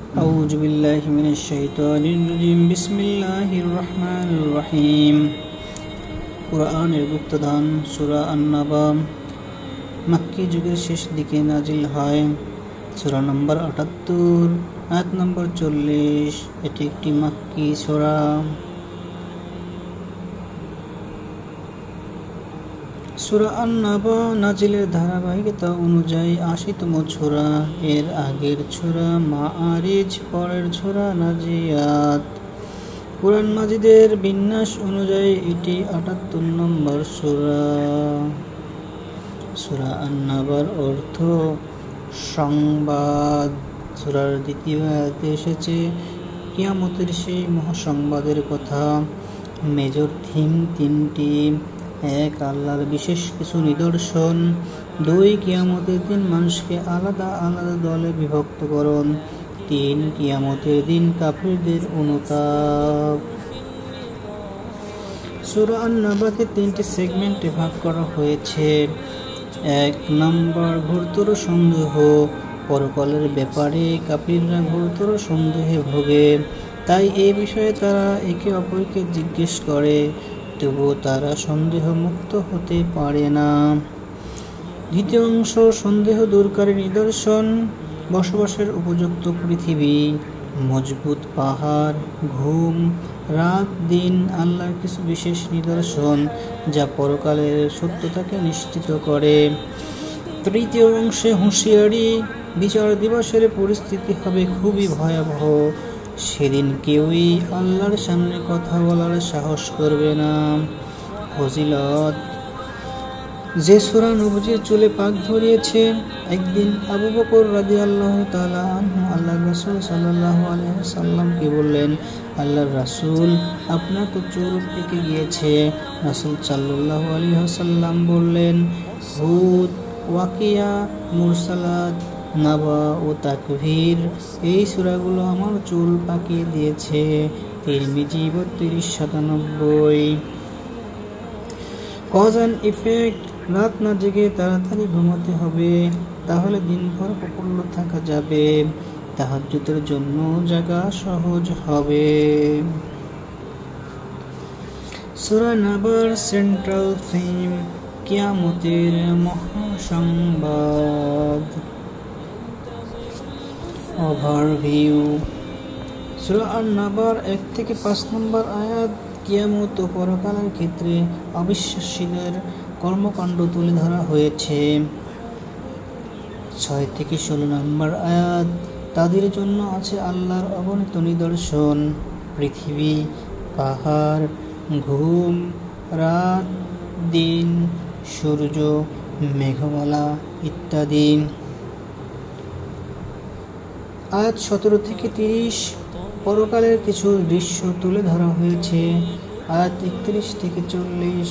أعوذ بالله من الشيطان الرجيم بسم الله الرحمن الرحيم কুরআনের গুপ্তধন সূরা আন-নাবা মক্কি যুগের শেষ দিকে নাজিল হয়। সূরা নম্বর ৭৮ আয়াত নম্বর ৪০। এটি একটি মক্কি সূরা। সূরা আন-নাবা নাজিলের ধারাবাহিকতা অনুযায়ী ৮০তম সূরা। এর আগের সূরা মাআরিজ, পরের সূরা নাজিয়াত। কুরআন মাজিদের বিন্যাস অনুযায়ী এটি ৭৮ নম্বর সূরা। সূরা আন-নাবার অর্থ সংবাদ। সূরার দ্বিতীয় আয়াতে এসেছে কিয়ামতের সেই মহাসংবাদের কথা। মেজর থিম তিনটি: ১. আল্লাহর বিশেষ কিছু নিদর্শন। ২. কিয়ামতের দিন মানুষকে আলাদা আলাদা দলে বিভক্তকরণ। ৩. কিয়ামতের দিন কাফিরদের অনুতাপ। সূরা আন-নাবাকে ৩টি সেগমেন্টে ভাগ করা হয়েছে। ১ নম্বর, ঘোরতর সন্দেহ। পরকালের ব্যাপারে কাফিররা ঘোরতর সন্দেহে ভোগে, তাই এই বিষয়ে তারা একে অপরকে জিজ্ঞেস করে, তবুও তারা সন্দেহ মুক্ত হতে পারে না। দ্বিতীয় অংশ, সন্দেহ দূরকারী নিদর্শন। বসবাসের উপযুক্ত পৃথিবী, মজবুত পাহাড়, ঘুম, রাত, দিন, আল্লাহর কিছু বিশেষ নিদর্শন যা পরকালের সত্যতাকে নিশ্চিত করে। তৃতীয় অংশে হুঁশিয়ারি, বিচার দিবসের পরিস্থিতি হবে খুবই ভয়াবহ। সেদিন কেউই আল্লাহর সামনে কথা বলার সাহস করবে না। ফজিলত: যে সূরা নবীর চুলে পাক ধরিয়েছে। একদিন আবু বকর রাদিয়াল্লাহু তাআলা আনহু আল্লাহর রাসূল সাল্লাল্লাহু আলাইহি ওয়াসাল্লামকে বললেন, আল্লাহর রাসূল, আপনার তো চুল পেকে গিয়েছে। রাসূল সাল্লাল্লাহু আলাইহি ওয়াসাল্লাম বললেন, হুদ, ওয়াকিয়া, মুরসালাত, নাবা ও তাকভীর এই সূরাগুলো আমার চুল পাকিয়ে দিয়েছে। তিরমিজি ৩২৯৭। কজ অ্যান্ড ইফেক্ট: রাত না জেগে তাড়াতাড়ি ঘুমাতে হবে, তাহলে দিনভর প্রফুল্ল থাকা যাবে। তাহাজ্জুদের জন্য জাগা সহজ হবে। সূরা নাবার সেন্ট্রাল থিম: কিয়ামতের মহাসংবাদ। ওভারভিউ: সূরা আন-নাবার ১ থেকে ৫ নম্বর আয়াত কিয়ামত ও পরকালের ক্ষেত্রে অবিশ্বাসীদের কর্মকাণ্ড তুলে ধরা হয়েছে। ৬ থেকে ১৬ নম্বর আয়াত তাদের জন্য আছে আল্লাহর অগণিত নিদর্শন। পৃথিবী, পাহাড়, ঘুম, রাত, দিন, সূর্য, মেঘমালা ইত্যাদি। আয়াত ১৭ থেকে ৩০ পরকালের কিছু দৃশ্য তুলে ধরা হয়েছে। আয়াত ৩১ থেকে ৪০